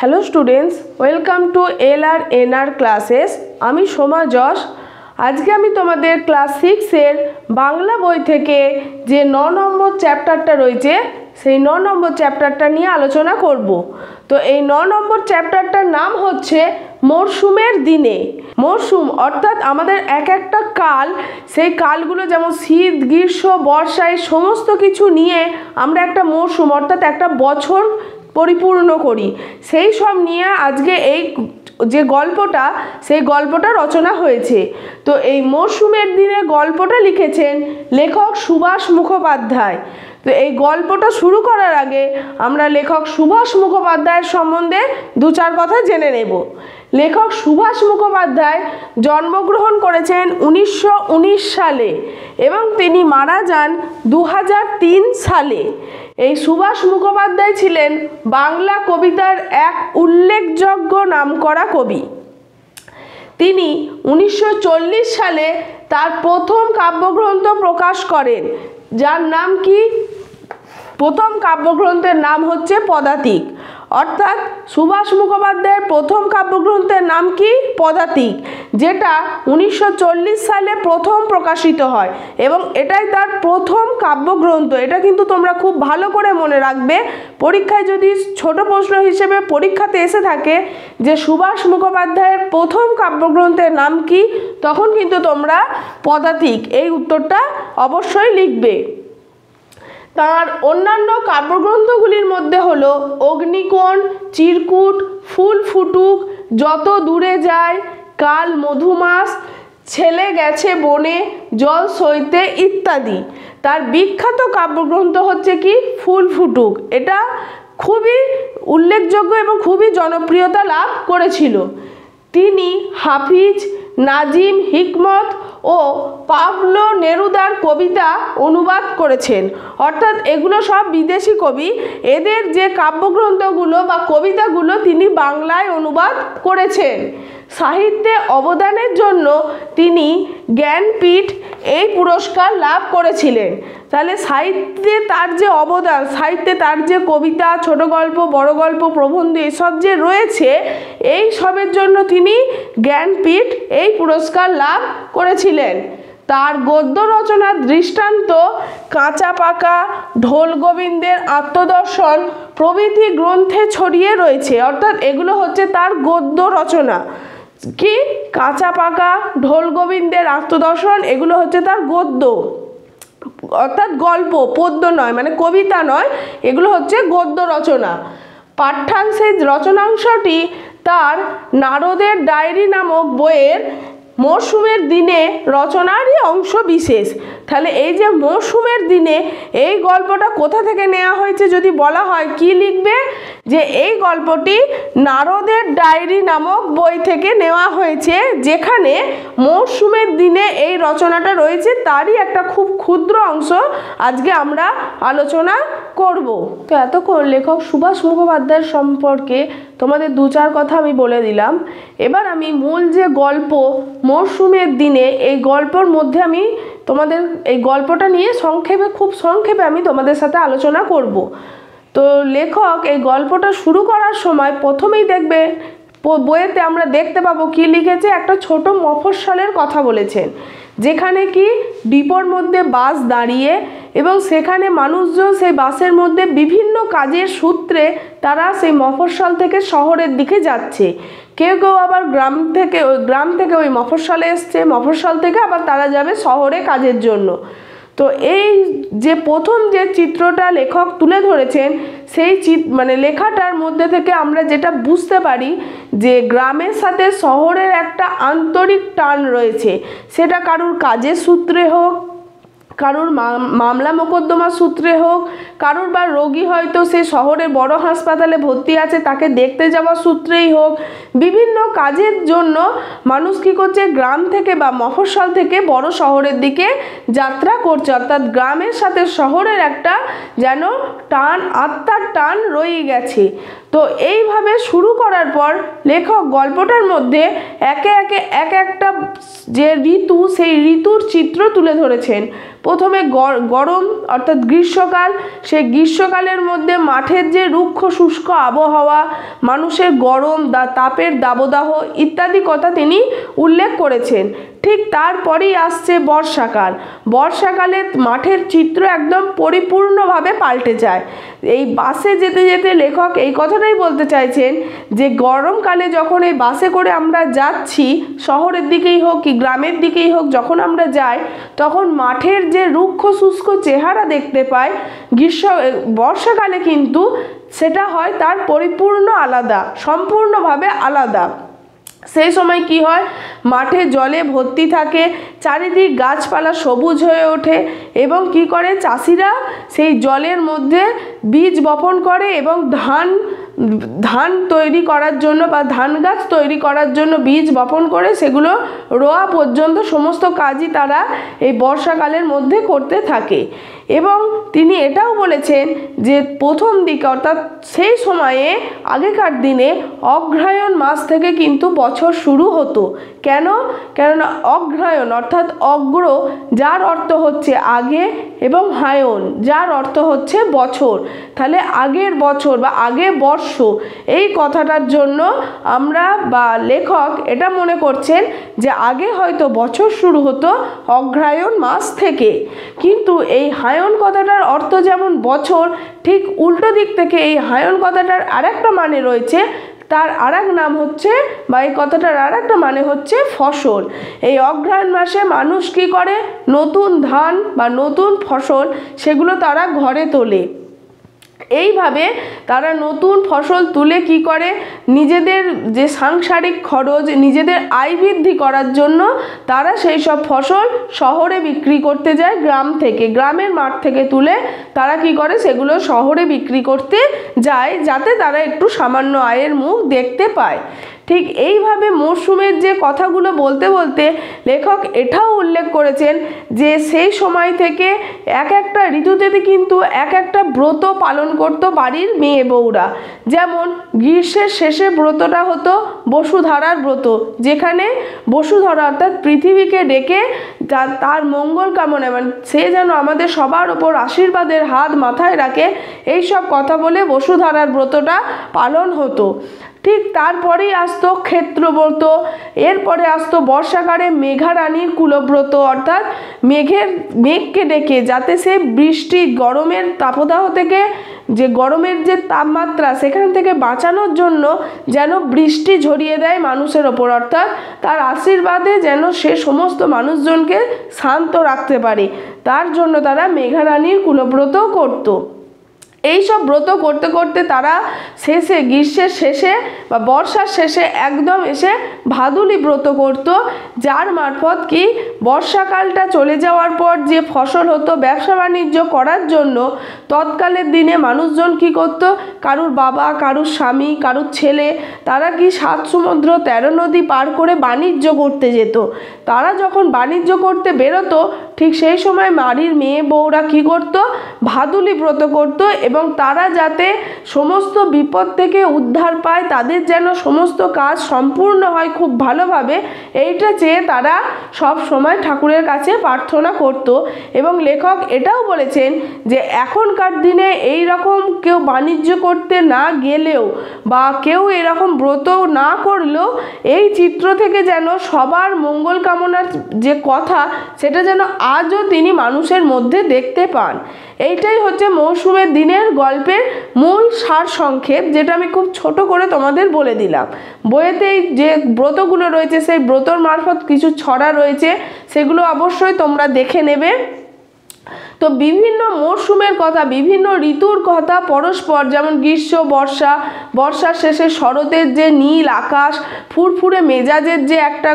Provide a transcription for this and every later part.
Hello students, welcome to LRNR classes. আমি সোমা যশ। আজকে আমি তোমাদের ক্লাস 6-এর বাংলা বই থেকে যে 9 নম্বর চ্যাপ্টারটা রয়েছে সেই 9 নম্বর চ্যাপ্টারটা নিয়ে আলোচনা করব। তো এই 9 নম্বর চ্যাপ্টারটার নাম হচ্ছে মরশুমের দিনে। মরশুম অর্থাৎ আমাদের এক একটা কাল, সেই কালগুলো যেমন শীত, গ্রীষ্ম, বর্ষা, এই সমস্ত কিছু নিয়ে আমরা একটা মরশুম অর্থাৎ একটা বছর পরিপূর্ণ করি। সেই সব নিয়ে আজকে এই যে গল্পটা, সেই গল্পটা রচনা হয়েছে। তো এই মরশুমের দিনে গল্পটা লিখেছেন লেখক সুভাষ মুখোপাধ্যায়। তো এই গল্পটা শুরু করার আগে আমরা লেখক সুভাষ মুখোপাধ্যায়ের সম্বন্ধে দু চার কথা জেনে নেব। লেখক সুভাষ মুখোপাধ্যায় জন্মগ্রহণ করেছেন 1919 সালে এবং তিনি মারা যান 2003 সালে। এই সুভাষ মুখোপাধ্যায় ছিলেন বাংলা কবিতার এক উল্লেখযোগ্য নামকরা কবি। তিনি 1940 সালে তার প্রথম কাব্যগ্রন্থ প্রকাশ করেন, যার নাম কি? প্রথম কাব্যগ্রন্থের নাম হচ্ছে পদাতিক। অর্থাৎ সুভাষ মুখোপাধ্যায়ের প্রথম কাব্যগ্রন্থের নাম কি? পদাতিক, যেটা 1940 সালে প্রথম প্রকাশিত হয় এবং এটাই তার প্রথম কাব্যগ্রন্থ। এটা কিন্তু তোমরা খুব ভালো করে মনে রাখবে। পরীক্ষায় যদি ছোট প্রশ্ন হিসেবে পরীক্ষাতে এসে থাকে যে সুভাষ মুখোপাধ্যায়ের প্রথম কাব্যগ্রন্থের নাম কি, তখন কিন্তু তোমরা পদাতিক এই উত্তরটা অবশ্যই লিখবে। তার অন্যান্য কাব্যগ্রন্থগুলির মধ্যে হলো অগ্নিকোণ, চিরকুট, ফুল ফুটুক, যত দূরে যায়, কাল মধুমাস, ছেলে গেছে বনে, জল সইতে ইত্যাদি। তার বিখ্যাত কাব্যগ্রন্থ হচ্ছে কি? ফুল ফুটুক। এটা খুবই উল্লেখযোগ্য এবং খুবই জনপ্রিয়তা লাভ করেছিল। তিনি হাফিজ, নাজিম হিকমত ও পাবলো নেরুদার কবিতা অনুবাদ করেছেন। অর্থাৎ এগুলো সব বিদেশি কবি। এদের যে কাব্যগ্রন্থগুলো বা কবিতাগুলো তিনি বাংলায় অনুবাদ করেছেন। সাহিত্যে অবদানের জন্য তিনি জ্ঞানপীঠ এই পুরস্কার লাভ করেছিলেন। তাহলে সাহিত্যে তার যে অবদান, সাহিত্যে তার যে কবিতা, ছোট গল্প, বড় গল্প, প্রবন্ধ এসব যে রয়েছে, এই সবের জন্য তিনি জ্ঞানপীঠ এই পুরস্কার লাভ করেছিলেন। তার গদ্য রচনার দৃষ্টান্ত কাঁচা পাকা, ঢোল গোবিন্দের আত্মদর্শন প্রভৃতি গ্রন্থে ছড়িয়ে রয়েছে। অর্থাৎ এগুলো হচ্ছে তার গদ্য রচনা। কি? কাঁচা পাকা, ঢোল গোবিন্দের আত্মদর্শন, এগুলো হচ্ছে তার গদ্য, অর্থাৎ গল্প, পদ্য নয়, মানে কবিতা নয়, এগুলো হচ্ছে গদ্য রচনা। পাঠ্যাংশের রচনাংশটি তার নারদের ডায়েরি নামক বইয়ের মরশুমের দিনে রচনারই অংশ বিশেষ। তাহলে এই যে মরশুমের দিনে, এই গল্পটা কোথা থেকে নেওয়া হয়েছে যদি বলা হয়, কি লিখবে? যে এই গল্পটি নারদের ডায়েরি নামক বই থেকে নেওয়া হয়েছে, যেখানে মরশুমের দিনে এই রচনাটা রয়েছে, তারই একটা খুব ক্ষুদ্র অংশ আজকে আমরা আলোচনা করব। তো এতক্ষণ লেখক সুভাষ মুখোপাধ্যায়ের সম্পর্কে তোমাদের দু চার কথা আমি বলে দিলাম। এবার আমি মূল যে গল্প মরশুমের দিনে, এই গল্পর মধ্যে আমি তোমাদের এই গল্পটা নিয়ে খুব সংক্ষেপে আমি তোমাদের সাথে আলোচনা করব। তো লেখক এই গল্পটা শুরু করার সময় প্রথমেই দেখবে বইয়েতে আমরা দেখতে পাবো কি লিখেছে, একটা ছোট মফস্বলের কথা বলেছেন, যেখানে কি ডিপোর মধ্যে বাস দাঁড়িয়ে এবং সেখানে মানুষজন সেই বাসের মধ্যে বিভিন্ন কাজের সূত্রে তারা সেই মফস্বল থেকে শহরের দিকে যাচ্ছে। কেউ কেউ আবার গ্রাম থেকে ওই মফস্বলে এসছে, মফস্বল থেকে আবার তারা যাবে শহরে কাজের জন্য। তো এই যে প্রথম যে চিত্রটা লেখক তুলে ধরেছেন, সেই লেখাটার মধ্যে থেকে আমরা যেটা বুঝতে পারি যে গ্রামের সাথে শহরের একটা আন্তরিক টান রয়েছে। সেটা কারুর কাজের সূত্রে হোক, কারুর মামলা মোকদ্দমা সূত্রে হোক, কারুর বা রোগী হয়তো সে শহরে বড় হাসপাতালে ভর্তি আছে, তাকে দেখতে যাওয়ার সূত্রেই হোক, বিভিন্ন কাজের জন্য মানুষ কী করছে, গ্রাম থেকে বা মফস্বল থেকে বড় শহরের দিকে যাত্রা করছে। অর্থাৎ গ্রামের সাথে শহরের একটা যেন টান, আত্মার টান রয়ে গেছে। তো এইভাবে শুরু করার পর লেখক গল্পটার মধ্যে একে একে একটা যে ঋতু, সেই ঋতুর চিত্র তুলে ধরেছেন। প্রথমে গরম অর্থাৎ গ্রীষ্মকাল, সেই গ্রীষ্মকালের মধ্যে মাঠের যে রুক্ষ শুষ্ক আবহাওয়া, মানুষের গরম তাপের দাবদাহ ইত্যাদি কথা তিনি উল্লেখ করেছেন। ঠিক তারপরেই আসছে বর্ষাকাল। বর্ষাকালে মাঠের চিত্র একদম পরিপূর্ণভাবে পাল্টে যায়। এই বাসে যেতে যেতে লেখক এই কথাটাই বলতে চাইছেন যে গরমকালে যখন এই বাসে করে আমরা যাচ্ছি, শহরের দিকেই হোক কি গ্রামের দিকেই হোক, যখন আমরা যাই তখন মাঠের যে রুক্ষ শুষ্ক চেহারা দেখতে পাই, বর্ষাকালে কিন্তু সেটা হয় তার পরিপূর্ণ আলাদা, সম্পূর্ণভাবে আলাদা। সেই সময় কি হয়, মাঠে জলে ভর্তি থাকে, চারিদিক গাছপালা সবুজ হয়ে ওঠে এবং কি করে চাষিরা সেই জলের মধ্যে বীজ বপন করে এবং ধান তৈরি করার জন্য বা ধান গাছ তৈরি করার জন্য বীজ বপন করে সেগুলো রোয়া পর্যন্ত সমস্ত কাজই তারা এই বর্ষাকালের মধ্যে করতে থাকে। এবং তিনি এটাও বলেছেন যে প্রথম দিকে অর্থাৎ সেই সময়ে আগেকার দিনে অগ্রহায়ণ মাস থেকে কিন্তু বছর শুরু হতো। কেননা অগ্রহায়ণ অর্থাৎ অগ্র যার অর্থ হচ্ছে আগে এবং হায়ন যার অর্থ হচ্ছে বছর, তাহলে আগের বছর বা আগের বর্ষ, এই কথাটার জন্য আমরা বা লেখক এটা মনে করছেন যে আগে হয়তো বছর শুরু হতো অগ্রহায়ণ মাস থেকে। কিন্তু এই হায়ন কথাটার অর্থ যেমন বছর, ঠিক উল্টো দিক থেকে এই হায়ন কথাটার আরেকটা মানে রয়েছে, তার আরেক নাম হচ্ছে বা এই কথাটার আরেকটা মানে হচ্ছে ফসল। এই অগ্রহায়ণ মাসে মানুষ কি করে, নতুন ধান বা নতুন ফসল সেগুলো তারা ঘরে তোলে। এইভাবে তারা নতুন ফসল তুলে কি করে, নিজেদের যে সাংসারিক খরচ, নিজেদের আয় বৃদ্ধি করার জন্য তারা সেই সব ফসল শহরে বিক্রি করতে যায়। গ্রামের মাঠ থেকে তুলে তারা কি করে, সেগুলো শহরে বিক্রি করতে যায় যাতে তারা একটু সামান্য আয়ের মুখ দেখতে পায়। ঠিক এইভাবে মরশুমের যে কথাগুলো বলতে বলতে লেখক এটাও উল্লেখ করেছেন যে সেই সময় থেকে এক একটা ঋতুতে কিন্তু এক একটা ব্রত পালন করতো বাড়ির মেয়ে বউরা। যেমন গ্রীষ্মের শেষে ব্রতটা হতো বসুধারার ব্রত, যেখানে বসুধরা অর্থাৎ পৃথিবীকে ডেকে তার মঙ্গল কামনায়, মানে সে যেন আমাদের সবার ওপর আশীর্বাদের হাত মাথায় রাখে, এই সব কথা বলে বসুধারার ব্রতটা পালন হতো। ঠিক তারপরেই আসতো ক্ষেত্রব্রত, এরপরে আসতো বর্ষাকালে মেঘারানীর কুলব্রত, অর্থাৎ মেঘকে ডেকে যাতে সে বৃষ্টি গরমের তাপদাহ থেকে, যে গরমের যে তাপমাত্রা সেখান থেকে বাঁচানোর জন্য যেন বৃষ্টি ঝরিয়ে দেয় মানুষের ওপর, অর্থাৎ তার আশীর্বাদে যেন সে সমস্ত মানুষজনকে শান্ত রাখতে পারে, তার জন্য তারা মেঘারানীর কুলব্রত করতো। এই সব ব্রত করতে করতে তারা শেষে গ্রীষ্মের শেষে বা বর্ষার শেষে একদম এসে ভাদুলি ব্রত করত, যার মারফত কি বর্ষাকালটা চলে যাওয়ার পর যে ফসল হতো ব্যবসা বাণিজ্য করার জন্য তৎকালের দিনে মানুষজন কি করত, কারুর বাবা, কারুর স্বামী, কারুর ছেলে, তারা কি 7 সমুদ্র 13 নদী পার করে বাণিজ্য করতে যেত। তারা যখন বাণিজ্য করতে বেরোতো ঠিক সেই সময় বাড়ির মেয়ে বউরা কি করত, ভাদুলি ব্রত করত এবং তারা যাতে সমস্ত বিপদ থেকে উদ্ধার পায়, তাদের যেন সমস্ত কাজ সম্পূর্ণ হয় খুব ভালোভাবে, এইটা চেয়ে তারা সব সময় ঠাকুরের কাছে প্রার্থনা করত। এবং লেখক এটাও বলেছেন যে এখনকার দিনে এই রকম কেউ বাণিজ্য করতে না গেলেও বা কেউ এরকম ব্রত না করলেও এই চিত্র থেকে যেন সবার মঙ্গল কামনার যে কথা সেটা যেন আজও তিনি মানুষের মধ্যে দেখতে পান। এইটাই হচ্ছে মৌসুমের দিনের গল্পের মূল সার সংক্ষেপ, যেটা আমি খুব ছোট করে তোমাদের বলে দিলাম। বইয়েতেই যে ব্রতগুলো রয়েছে সেই ব্রতর মারফত কিছু ছড়া রয়েছে, সেগুলো অবশ্যই তোমরা দেখে নেবে। তো বিভিন্ন মরশুমের কথা, বিভিন্ন ঋতুর কথা পরস্পর, যেমন গ্রীষ্ম, বর্ষার শেষে শরতের যে নীল আকাশ, ফুরফুরে মেজাজের যে একটা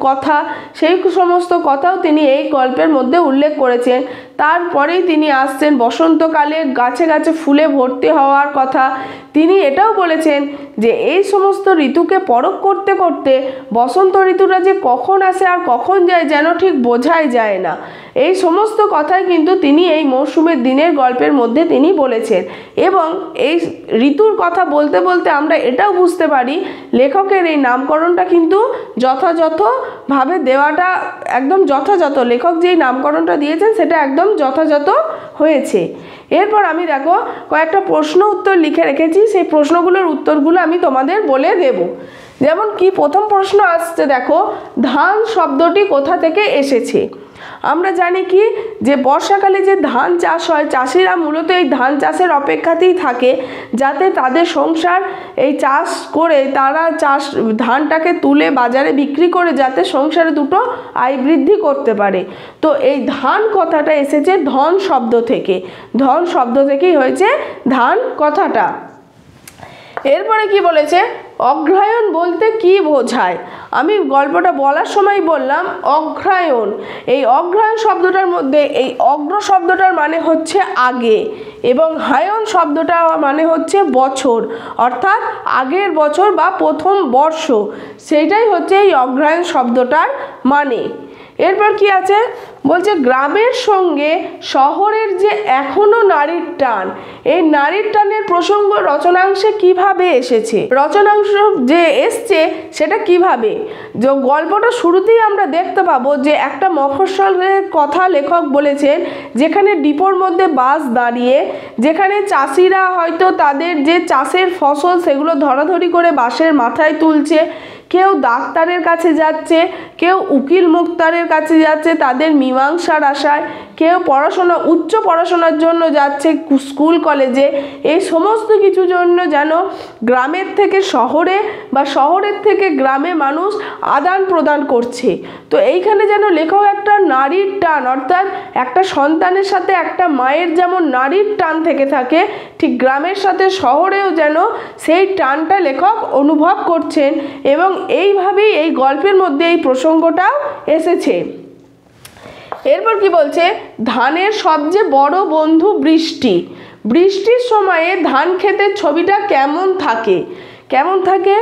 কথা, সেই সমস্ত কথাও তিনি এই গল্পের মধ্যে উল্লেখ করেছেন। তারপরেই তিনি আসছেন বসন্তকালে গাছে গাছে ফুলে ভর্তি হওয়ার কথা। তিনি এটাও বলেছেন যে এই সমস্ত ঋতুকে পরখ করতে করতে বসন্ত ঋতুটা যে কখন আসে আর কখন যায় যেন ঠিক বোঝাই যায় না। এই সমস্ত কথাই কিন্তু তিনি এই মরশুমের দিনের গল্পের মধ্যে তিনি বলেছেন। এবং এই ঋতুর কথা বলতে বলতে আমরা এটাও বুঝতে পারি লেখকের এই নামকরণটা কিন্তু যথাযথভাবে দেওয়াটা একদম যথাযথ। লেখক যেই নামকরণটা দিয়েছেন সেটা একদম যথাযথ হয়েছে। এরপর আমি দেখো কয়েকটা প্রশ্ন উত্তর লিখে রেখেছি, সেই প্রশ্নগুলোর উত্তরগুলো আমি তোমাদের বলে দেব। যেমন কি প্রথম প্রশ্ন আসছে, দেখো ধান শব্দটি কোথা থেকে এসেছে। আমরা জানি কি যে বর্ষাকালে যে ধান চাষ হয়, চাষিরা মূলত এই ধান চাষের অপেক্ষাতেই থাকে যাতে তাদের সংসার এই চাষ করে তারা ধানটাকে তুলে বাজারে বিক্রি করে যাতে সংসারে দুটো আয় বৃদ্ধি করতে পারে। তো এই ধান কথাটা এসেছে ধন শব্দ থেকে, ধন শব্দ থেকেই হয়েছে ধান কথাটা। এরপরে কি বলেছে, অগ্রহায়ণ বলতে কি বোঝায়। আমি গল্পটা বলার সময় বললাম অগ্রহায়ণ। এই অগ্রহায়ণ শব্দটার মধ্যে এই অগ্র শব্দটার মানে হচ্ছে আগে এবং হায়ন শব্দটা মানে হচ্ছে বছর, অর্থাৎ আগের বছর বা প্রথম বর্ষ, সেইটাই হচ্ছে এই অগ্রহায়ণ শব্দটার মানে। এরপর কি আছে, বলছে গ্রামের সঙ্গে শহরের যে এখনো নারীর টান, এই নারীর টানের প্রসঙ্গ রচনাংশে কিভাবে এসেছে, রচনাংশ যে এসছে সেটা কিভাবে। যে গল্পটা শুরুতেই আমরা দেখতে পাবো যে একটা মফস্বলের কথা লেখক বলেছেন, যেখানে ডিপোর মধ্যে বাস দাঁড়িয়ে, যেখানে চাষিরা হয়তো তাদের যে চাষের ফসল সেগুলো ধরাধরি করে বাসের মাথায় তুলছে, কেউ ডাক্তারের কাছে যাচ্ছে, কেউ উকিল মুক্তারের কাছে যাচ্ছে তাদের মীমাংসার আশায়, কেউ উচ্চ পড়াশোনার জন্য যাচ্ছে স্কুল কলেজে। এই সমস্ত কিছু জন্য যেন গ্রামের থেকে শহরে বা শহরের থেকে গ্রামে মানুষ আদান প্রদান করছে। তো এইখানে যেন লেখক একটা নারীর টান, অর্থাৎ একটা সন্তানের সাথে একটা মায়ের যেমন নারীর টান থেকে থাকে, ঠিক গ্রামের সাথে শহরেও যেন সেই টানটা লেখক অনুভব করছেন এবং এইভাবেই এই গল্পের মধ্যে এই প্রসঙ্গটাও এসেছে। এরপর কি বলছে, ধানের সবচেয়ে বড় বন্ধু বৃষ্টি। বৃষ্টির সময়ে ধান ক্ষেতের ছবিটা কেমন থাকে, কেমন থাকে।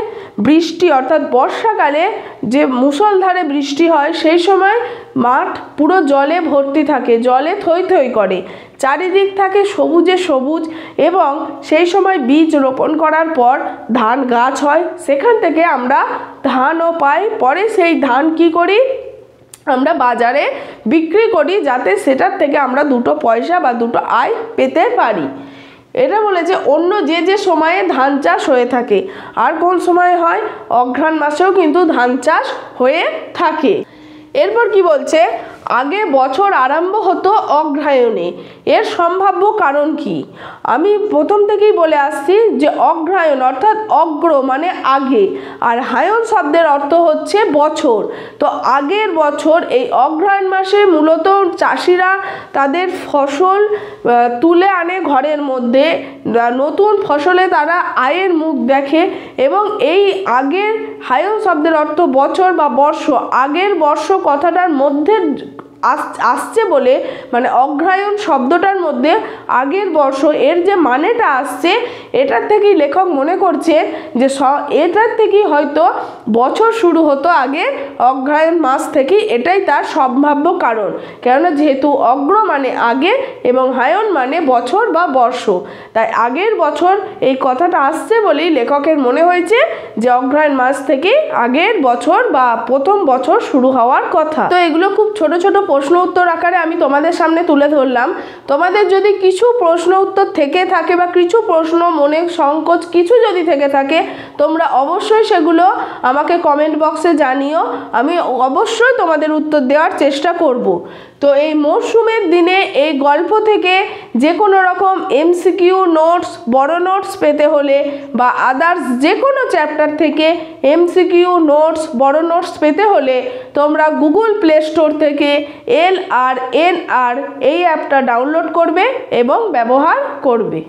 বৃষ্টি অর্থাৎ বর্ষাকালে যে মুষলধারে বৃষ্টি হয় সেই সময় মাঠ পুরো জলে ভর্তি থাকে, জলে থই থই করে, চারিদিক থাকে সবুজে সবুজ এবং সেই সময় বীজ রোপণ করার পর ধান গাছ হয়, সেখান থেকে আমরা ধানও পাই। পরে সেই ধান কি করি, আমরা বাজারে বিক্রি করি যাতে সেটার থেকে আমরা দুটো পয়সা বা দুটো আয় পেতে পারি। এটা বলেছে অন্য যে সময়ে ধান চাষ হয়ে থাকে। আর কোন সময় হয়, অঘ্রাণ মাসেও কিন্তু ধান চাষ হয়ে থাকে। এরপর কি বলছে, আগে বছর আরম্ভ হতো অগ্রহায়ণে, এর সম্ভাব্য কারণ কি। আমি প্রথম থেকেই বলে আসছি যে অগ্রহায়ণ অর্থাৎ অগ্র মানে আগে, আর হায়ন শব্দের অর্থ হচ্ছে বছর। তো আগের বছর এই অগ্রহায়ণ মাসে মূলত চাষিরা তাদের ফসল তুলে আনে ঘরের মধ্যে, নতুন ফসলে তারা আয়ের মুখ দেখে এবং এই আগের হায়ন শব্দের অর্থ বছর বা বর্ষ, আগের বর্ষ কথাটার মধ্যে আসছে বলে মানে অগ্রহায়ণ শব্দটার মধ্যে আগের বর্ষ এর যে মানেটা আসছে, এটার থেকেই লেখক মনে করছে যে এটার থেকেই হয়তো বছর শুরু হতো আগে অগ্রহায়ণ মাস থেকেই, এটাই তার সম্ভাব্য কারণ। কেননা যেহেতু অগ্র মানে আগে এবং হায়ন মানে বছর বা বর্ষ, তাই আগের বছর এই কথাটা আসছে বলেই লেখকের মনে হয়েছে যে অগ্রহায়ণ মাস থেকে আগের বছর বা প্রথম বছর শুরু হওয়ার কথা। তো এগুলো খুব ছোট ছোট প্রশ্ন উত্তর আকারে আমি তোমাদের সামনে তুলে ধরলাম। তোমাদের যদি কিছু প্রশ্ন উত্তর থেকে থাকে বা কিছু প্রশ্ন মনে সংকোচ কিছু যদি থেকে থাকে, তোমরা অবশ্যই সেগুলো আমাকে কমেন্ট বক্সে জানিও, আমি অবশ্যই তোমাদের উত্তর দেওয়ার চেষ্টা করব। তো এই মরশুমের দিনে এই গল্প থেকে যে কোনো রকম এমসিকিউ নোটস, বড় নোটস পেতে হলে বা আদার্স যে কোনো চ্যাপ্টার থেকে এমসিকিউ নোটস, বড় নোটস পেতে হলে তোমরা গুগল প্লে স্টোর থেকে LRNR এই অ্যাপটা ডাউনলোড করবে এবং ব্যবহার করবে।